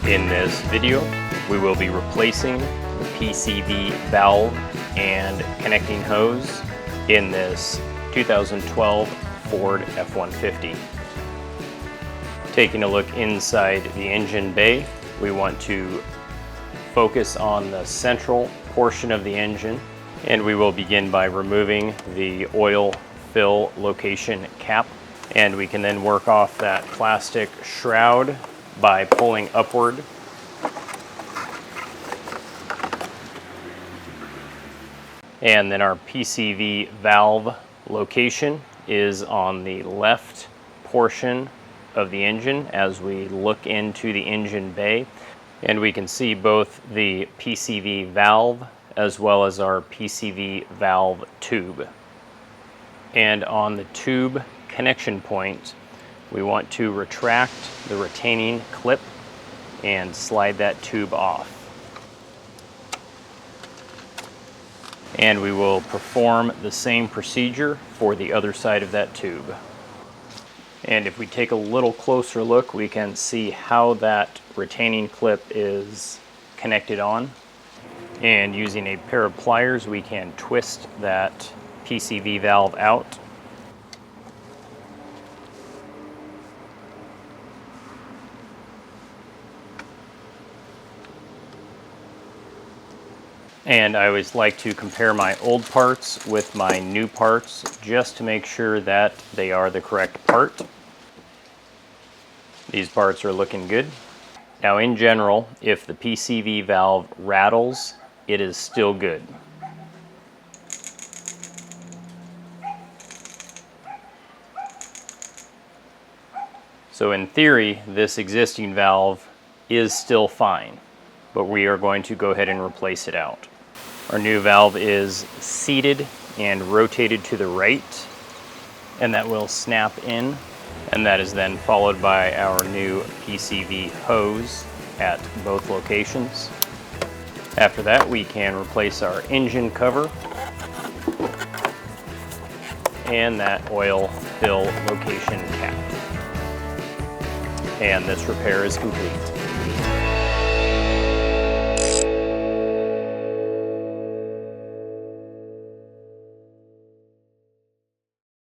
In this video, we will be replacing the PCV valve and connecting hose in this 2012 Ford F150. Taking a look inside the engine bay, we want to focus on the central portion of the engine, and we will begin by removing the oil fill location cap, and we can then work off that plastic shroud by pulling upward. And then our PCV valve location is on the left portion of the engine as we look into the engine bay, and we can see both the PCV valve as well as our PCV valve tube. And on the tube connection point, we want to retract the retaining clip and slide that tube off. And we will perform the same procedure for the other side of that tube. And if we take a little closer look, we can see how that retaining clip is connected on. And using a pair of pliers, we can twist that PCV valve out. And I always like to compare my old parts with my new parts just to make sure that they are the correct part. These parts are looking good. Now, in general, if the PCV valve rattles, it is still good. So in theory, this existing valve is still fine, but we are going to go ahead and replace it out. Our new valve is seated and rotated to the right, and that will snap in, and that is then followed by our new PCV hose at both locations. After that, we can replace our engine cover and that oil fill location cap. And this repair is complete.